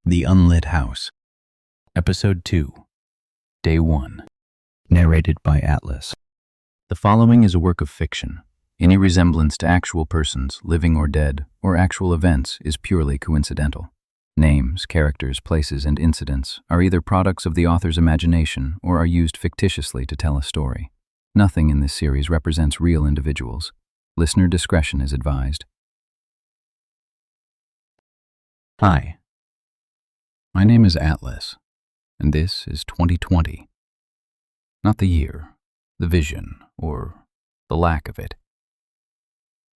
The Unlit House. Episode 2. Day 1. Narrated by Atlas. The following is a work of fiction. Any resemblance to actual persons, living or dead, or actual events is purely coincidental. Names, characters, places, and incidents are either products of the author's imagination or are used fictitiously to tell a story. Nothing in this series represents real individuals. Listener discretion is advised. Hi. My name is Atlas, and this is 2020. Not the year, the vision, or the lack of it.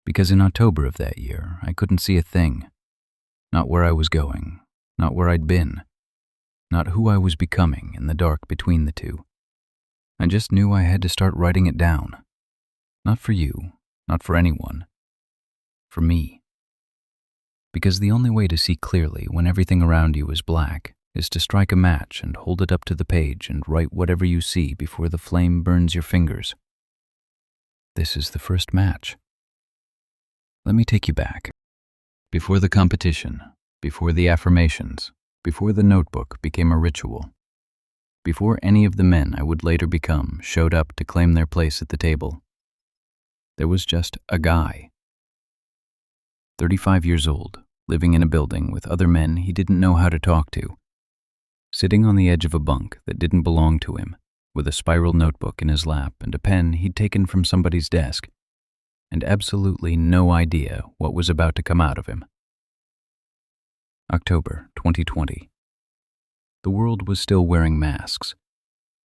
Because in October of that year, I couldn't see a thing. Not where I was going, not where I'd been, not who I was becoming in the dark between the two. I just knew I had to start writing it down. Not for you, not for anyone. For me. Because the only way to see clearly when everything around you is black is to strike a match and hold it up to the page and write whatever you see before the flame burns your fingers. This is the first match. Let me take you back. Before the competition, before the affirmations, before the notebook became a ritual, before any of the men I would later become showed up to claim their place at the table, there was just a guy. 35 years old, living in a building with other men he didn't know how to talk to, sitting on the edge of a bunk that didn't belong to him, with a spiral notebook in his lap and a pen he'd taken from somebody's desk, and absolutely no idea what was about to come out of him. October 2020. The world was still wearing masks.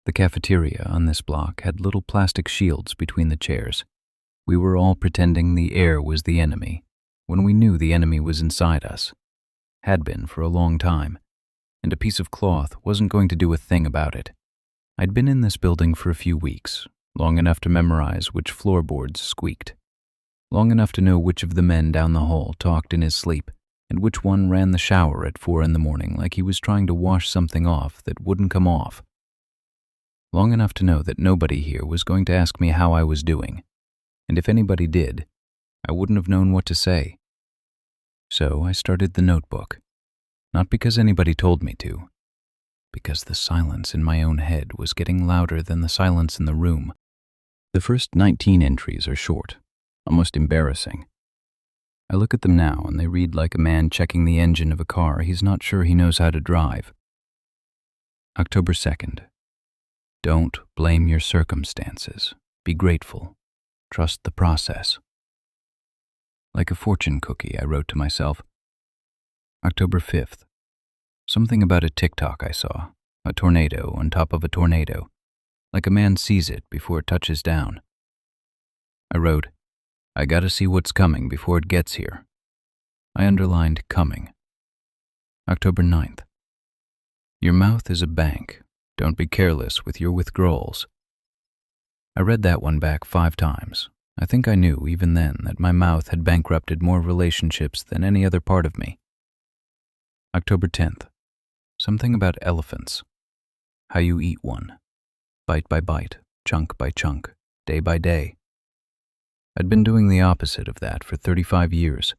The cafeteria on this block had little plastic shields between the chairs. We were all pretending the air was the enemy, when we knew the enemy was inside us, had been for a long time, and a piece of cloth wasn't going to do a thing about it. I'd been in this building for a few weeks, long enough to memorize which floorboards squeaked, long enough to know which of the men down the hall talked in his sleep, and which one ran the shower at 4 a.m. like he was trying to wash something off that wouldn't come off. Long enough to know that nobody here was going to ask me how I was doing, and if anybody did, I wouldn't have known what to say. So I started the notebook, not because anybody told me to, because the silence in my own head was getting louder than the silence in the room. The first 19 entries are short, almost embarrassing. I look at them now and they read like a man checking the engine of a car he's not sure he knows how to drive. October 2nd. Don't blame your circumstances. Be grateful. Trust the process. Like a fortune cookie, I wrote to myself. October 5th. Something about a TikTok I saw, a tornado on top of a tornado, like a man sees it before it touches down. I wrote, I gotta see what's coming before it gets here. I underlined coming. October 9th. Your mouth is a bank. Don't be careless with your withdrawals. I read that one back 5 times. I think I knew even then that my mouth had bankrupted more relationships than any other part of me. October 10th. Something about elephants. How you eat one. Bite by bite, chunk by chunk, day by day. I'd been doing the opposite of that for 35 years.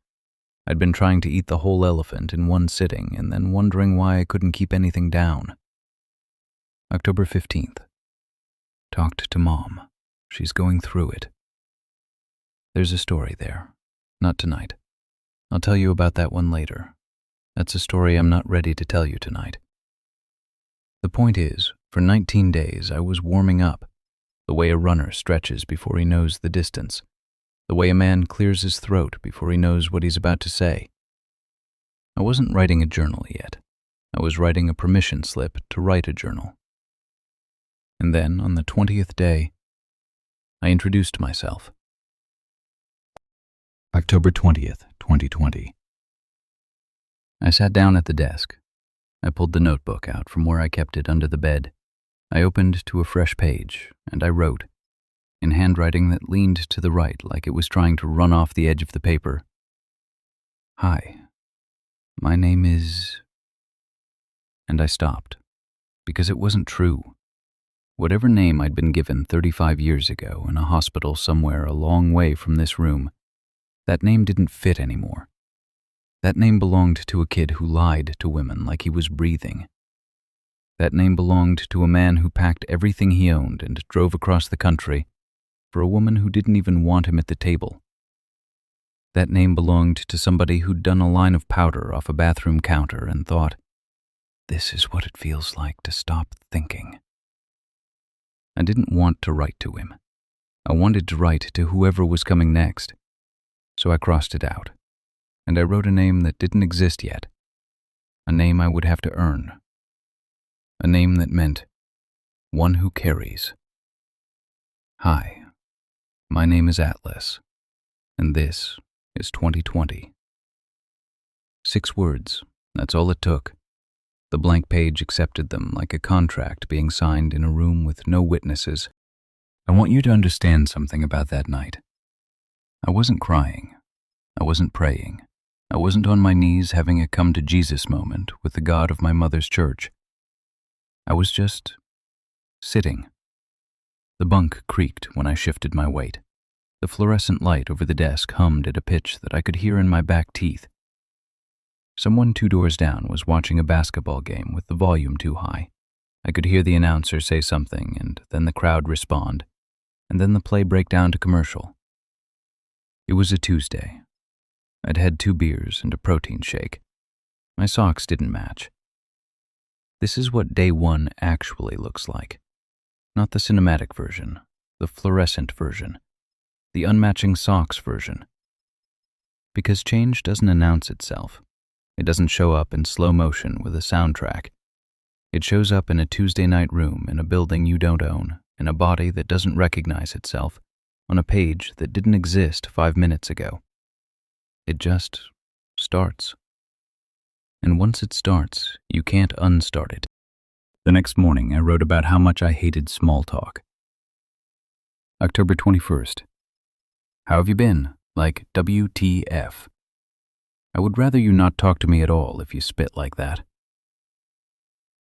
I'd been trying to eat the whole elephant in one sitting and then wondering why I couldn't keep anything down. October 15th. Talked to Mom. She's going through it. There's a story there. Not tonight. I'll tell you about that one later. That's a story I'm not ready to tell you tonight. The point is, for 19 days I was warming up, the way a runner stretches before he knows the distance, the way a man clears his throat before he knows what he's about to say. I wasn't writing a journal yet. I was writing a permission slip to write a journal. And then, on the 20th day, I introduced myself. October 20th, 2020. I sat down at the desk. I pulled the notebook out from where I kept it under the bed. I opened to a fresh page, and I wrote, in handwriting that leaned to the right like it was trying to run off the edge of the paper. Hi, my name is... And I stopped, because it wasn't true. Whatever name I'd been given 35 years ago in a hospital somewhere a long way from this room, that name didn't fit anymore. That name belonged to a kid who lied to women like he was breathing. That name belonged to a man who packed everything he owned and drove across the country for a woman who didn't even want him at the table. That name belonged to somebody who'd done a line of powder off a bathroom counter and thought, "This is what it feels like to stop thinking." I didn't want to write to him. I wanted to write to whoever was coming next. So I crossed it out, and I wrote a name that didn't exist yet. A name I would have to earn. A name that meant one who carries. Hi, my name is Atlas, and this is 2020. 6 words, that's all it took. The blank page accepted them like a contract being signed in a room with no witnesses. I want you to understand something about that night. I wasn't crying. I wasn't praying. I wasn't on my knees having a come to Jesus moment with the God of my mother's church. I was just sitting. The bunk creaked when I shifted my weight. The fluorescent light over the desk hummed at a pitch that I could hear in my back teeth. Someone 2 doors down was watching a basketball game with the volume too high. I could hear the announcer say something, and then the crowd respond, and then the play break down to commercial. It was a Tuesday. I'd had 2 beers and a protein shake. My socks didn't match. This is what day 1 actually looks like. Not the cinematic version, the fluorescent version, the unmatching socks version. Because change doesn't announce itself. It doesn't show up in slow motion with a soundtrack. It shows up in a Tuesday night room in a building you don't own, in a body that doesn't recognize itself, on a page that didn't exist 5 minutes ago. It just starts. And once it starts, you can't unstart it. The next morning, I wrote about how much I hated small talk. October 21st. How have you been? Like WTF. I would rather you not talk to me at all if you spit like that.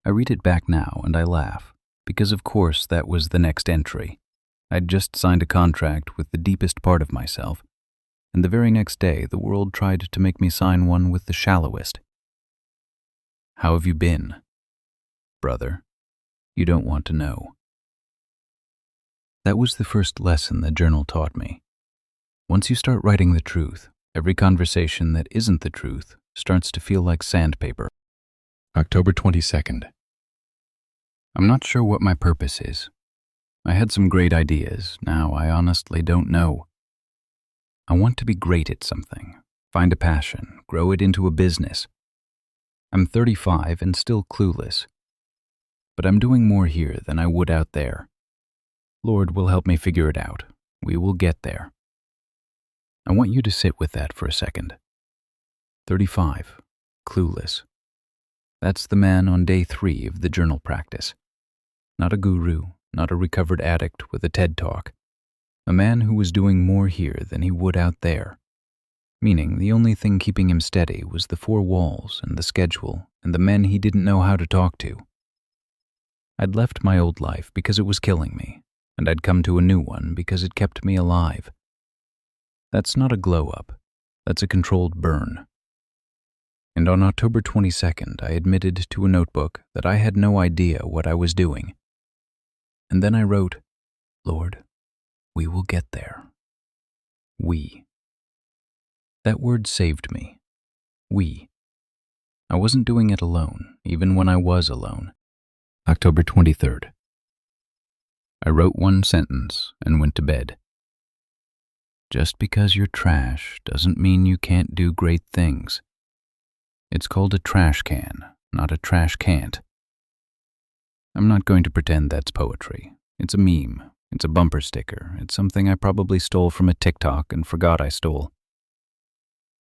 I read it back now and I laugh, because of course that was the next entry. I'd just signed a contract with the deepest part of myself, and the very next day the world tried to make me sign one with the shallowest. How have you been? Brother, you don't want to know. That was the first lesson the journal taught me. Once you start writing the truth, every conversation that isn't the truth starts to feel like sandpaper. October 22nd. I'm not sure what my purpose is. I had some great ideas. Now I honestly don't know. I want to be great at something, find a passion, grow it into a business. I'm 35 and still clueless. But I'm doing more here than I would out there. Lord will help me figure it out. We will get there. I want you to sit with that for a second. 35, clueless. That's the man on day 3 of the journal practice. Not a guru, not a recovered addict with a TED Talk. A man who was doing more here than he would out there. Meaning the only thing keeping him steady was the 4 walls and the schedule and the men he didn't know how to talk to. I'd left my old life because it was killing me, and I'd come to a new one because it kept me alive. That's not a glow-up. That's a controlled burn. And on October 22nd, I admitted to a notebook that I had no idea what I was doing. And then I wrote, Lord, we will get there. We. That word saved me. We. I wasn't doing it alone, even when I was alone. October 23rd. I wrote 1 sentence and went to bed. Just because you're trash doesn't mean you can't do great things. It's called a trash can, not a trash can't. I'm not going to pretend that's poetry. It's a meme. It's a bumper sticker. It's something I probably stole from a TikTok and forgot I stole.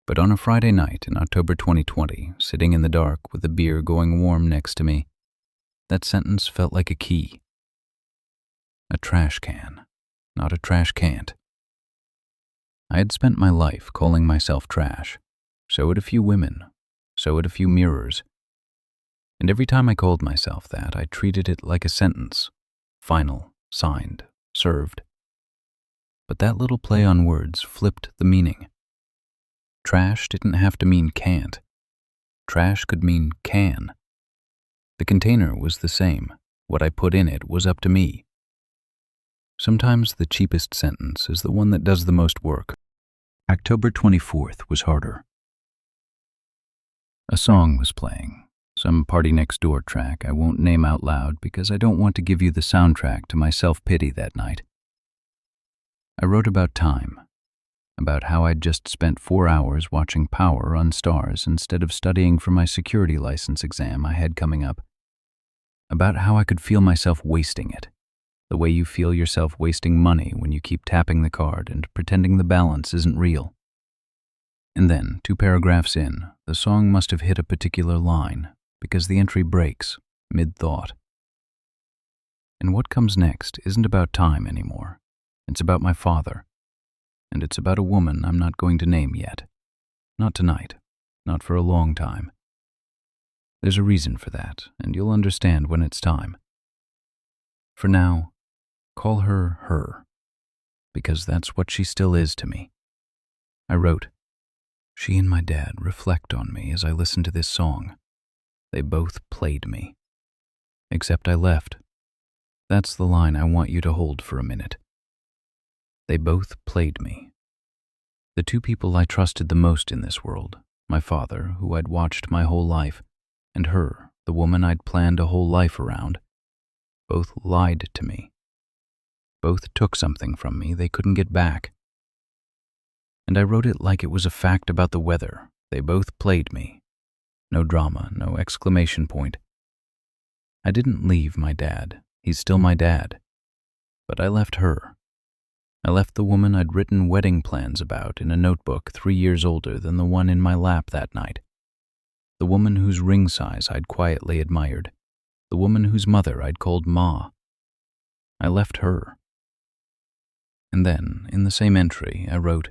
But on a Friday night in October 2020, sitting in the dark with a beer going warm next to me, that sentence felt like a key. A trash can, not a trash can't. I had spent my life calling myself trash. So had a few women. So had a few mirrors. And every time I called myself that, I treated it like a sentence. Final, signed, served. But that little play on words flipped the meaning. Trash didn't have to mean can't. Trash could mean can. The container was the same. What I put in it was up to me. Sometimes the cheapest sentence is the one that does the most work. October 24th was harder. A song was playing, some Party Next Door track I won't name out loud because I don't want to give you the soundtrack to my self-pity that night. I wrote about time, about how I'd just spent 4 hours watching Power on Stars instead of studying for my security license exam I had coming up, about how I could feel myself wasting it, the way you feel yourself wasting money when you keep tapping the card and pretending the balance isn't real. And then, 2 paragraphs in, the song must have hit a particular line, because the entry breaks, mid-thought. And what comes next isn't about time anymore. It's about my father. And it's about a woman I'm not going to name yet. Not tonight. Not for a long time. There's a reason for that, and you'll understand when it's time. For now, call her her, because that's what she still is to me. I wrote, "She and my dad reflect on me as I listen to this song. They both played me. Except I left. That's the line I want you to hold for a minute. They both played me. The 2 people I trusted the most in this world, my father, who I'd watched my whole life, and her, the woman I'd planned a whole life around, both lied to me. Both took something from me they couldn't get back. And I wrote it like it was a fact about the weather. They both played me. No drama, no exclamation point. I didn't leave my dad. He's still my dad. But I left her. I left the woman I'd written wedding plans about in a notebook 3 years older than the one in my lap that night. The woman whose ring size I'd quietly admired. The woman whose mother I'd called Ma. I left her. And then, in the same entry, I wrote,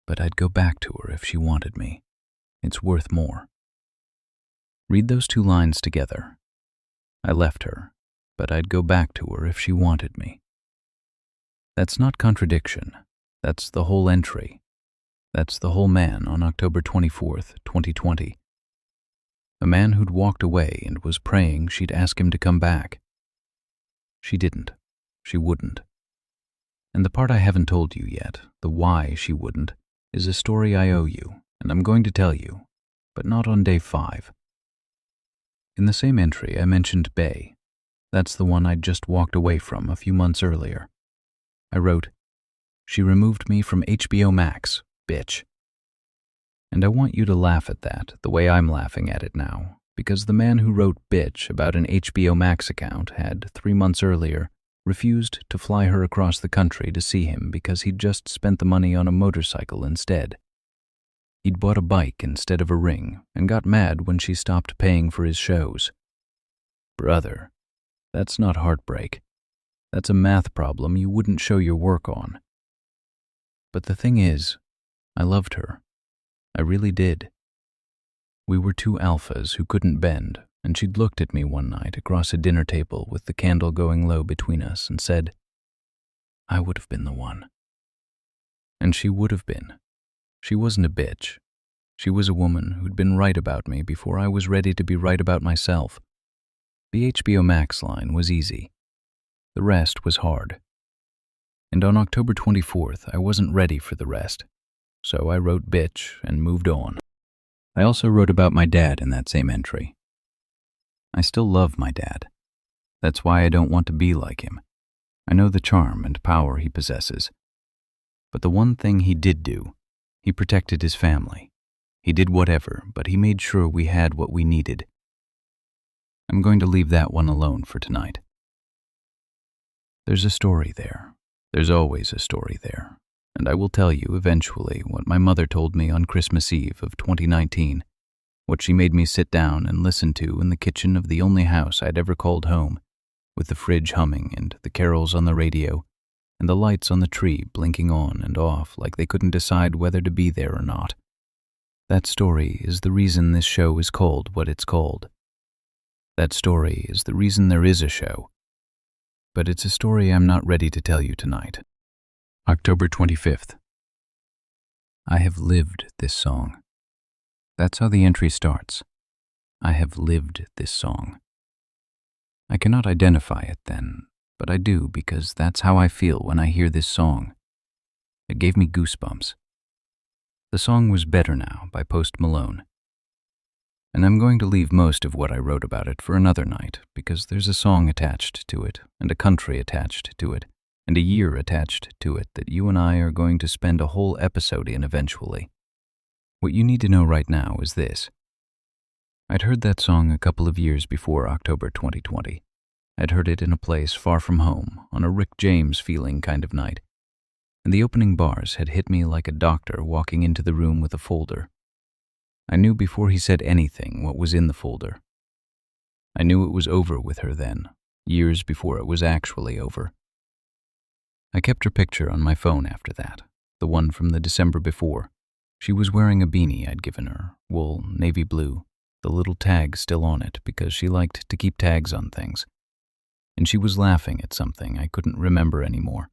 "But I'd go back to her if she wanted me. It's worth more." Read those 2 lines together. I left her, but I'd go back to her if she wanted me. That's not contradiction. That's the whole entry. That's the whole man on October 24th, 2020. A man who'd walked away and was praying she'd ask him to come back. She didn't. She wouldn't. And the part I haven't told you yet, the why she wouldn't, is a story I owe you, and I'm going to tell you, but not on day 5. In the same entry, I mentioned Bay. That's the one I'd just walked away from a few months earlier. I wrote, "She removed me from HBO Max, bitch." And I want you to laugh at that the way I'm laughing at it now, because the man who wrote bitch about an HBO Max account had, 3 months earlier, refused to fly her across the country to see him because he'd just spent the money on a motorcycle instead. He'd bought a bike instead of a ring and got mad when she stopped paying for his shows. Brother, that's not heartbreak. That's a math problem you wouldn't show your work on. But the thing is, I loved her. I really did. We were 2 alphas who couldn't bend, and she'd looked at me one night across a dinner table with the candle going low between us and said, "I would have been the one." And she would have been. She wasn't a bitch. She was a woman who'd been right about me before I was ready to be right about myself. The HBO Max line was easy. The rest was hard. And on October 24th, I wasn't ready for the rest. So I wrote bitch and moved on. I also wrote about my dad in that same entry. I still love my dad. That's why I don't want to be like him. I know the charm and power he possesses. But the one thing he did do, he protected his family. He did whatever, but he made sure we had what we needed. I'm going to leave that one alone for tonight. There's a story there. There's always a story there. And I will tell you eventually what my mother told me on Christmas Eve of 2019, what she made me sit down and listen to in the kitchen of the only house I'd ever called home, with the fridge humming and the carols on the radio, and the lights on the tree blinking on and off like they couldn't decide whether to be there or not. That story is the reason this show is called what it's called. That story is the reason there is a show. But it's a story I'm not ready to tell you tonight. October 25th. I have lived this song. That's how the entry starts. I have lived this song. I cannot identify it then, but I do because that's how I feel when I hear this song. It gave me goosebumps. The song was Better Now by Post Malone. And I'm going to leave most of what I wrote about it for another night because there's a song attached to it, and a country attached to it, and a year attached to it that you and I are going to spend a whole episode in eventually. What you need to know right now is this. I'd heard that song a couple of years before October 2020. I'd heard it in a place far from home, on a Rick James feeling kind of night. And the opening bars had hit me like a doctor walking into the room with a folder. I knew before he said anything what was in the folder. I knew it was over with her then, years before it was actually over. I kept her picture on my phone after that, the one from the December before. She was wearing a beanie I'd given her, wool, navy blue, the little tag still on it because she liked to keep tags on things. And she was laughing at something I couldn't remember anymore.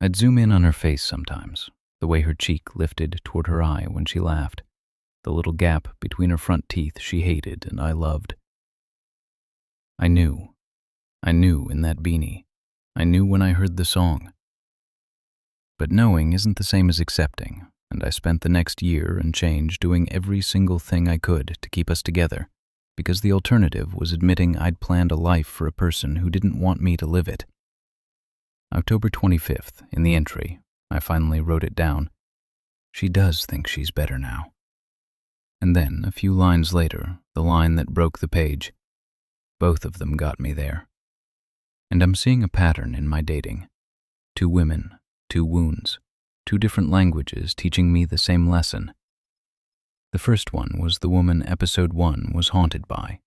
I'd zoom in on her face sometimes, the way her cheek lifted toward her eye when she laughed, the little gap between her front teeth she hated and I loved. I knew in that beanie. I knew when I heard the song. But knowing isn't the same as accepting, and I spent the next year and change doing every single thing I could to keep us together, because the alternative was admitting I'd planned a life for a person who didn't want me to live it. October 25th, in the entry, I finally wrote it down. She does think she's better now. And then, a few lines later, the line that broke the page. Both of them got me there. And I'm seeing a pattern in my dating. 2 women, 2 wounds, 2 different languages teaching me the same lesson. The first one was the woman episode 1 was haunted by,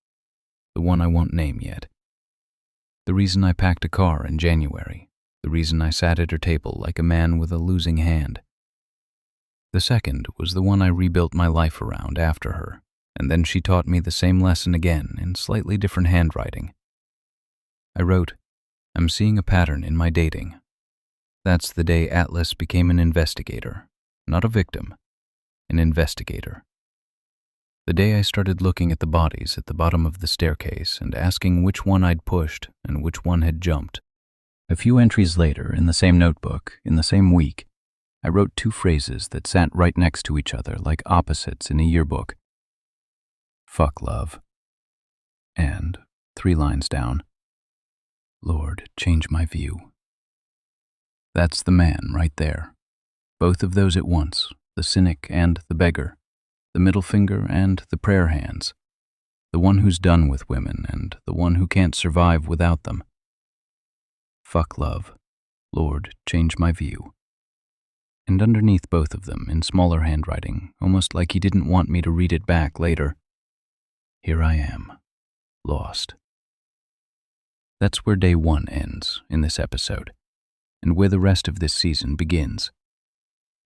the one I won't name yet. The reason I packed a car in January, the reason I sat at her table like a man with a losing hand. The second was the one I rebuilt my life around after her, and then she taught me the same lesson again in slightly different handwriting. I wrote, I'm seeing a pattern in my dating. That's the day Atlas became an investigator, not a victim, an investigator. The day I started looking at the bodies at the bottom of the staircase and asking which one I'd pushed and which one had jumped. A few entries later, in the same notebook, in the same week, I wrote 2 phrases that sat right next to each other like opposites in a yearbook. Fuck love. And, 3 lines down, Lord, change my view. That's the man right there. Both of those at once, the cynic and the beggar, the middle finger and the prayer hands, the one who's done with women and the one who can't survive without them. Fuck love. Lord, change my view. And underneath both of them, in smaller handwriting, almost like he didn't want me to read it back later, here I am, lost. That's where day 1 ends in this episode, and where the rest of this season begins.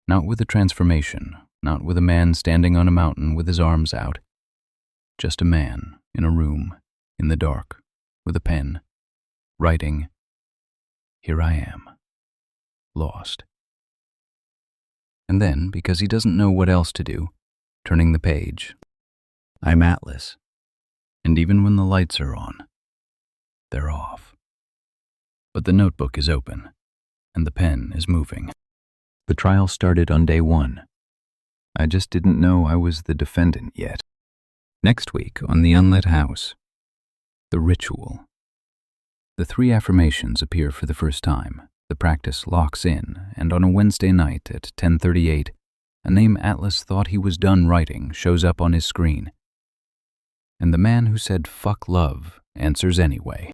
Not with a transformation, not with a man standing on a mountain with his arms out. Just a man in a room, in the dark, with a pen, writing, here I am, lost. And then, because he doesn't know what else to do, turning the page, I'm Atlas. And even when the lights are on, they're off. But the notebook is open, and the pen is moving. The trial started on day 1. I just didn't know I was the defendant yet. Next week, on The Unlit House, the ritual. The 3 affirmations appear for the first time. The practice locks in, and on a Wednesday night at 10:38, a name Atlas thought he was done writing shows up on his screen. And the man who said fuck love answers anyway.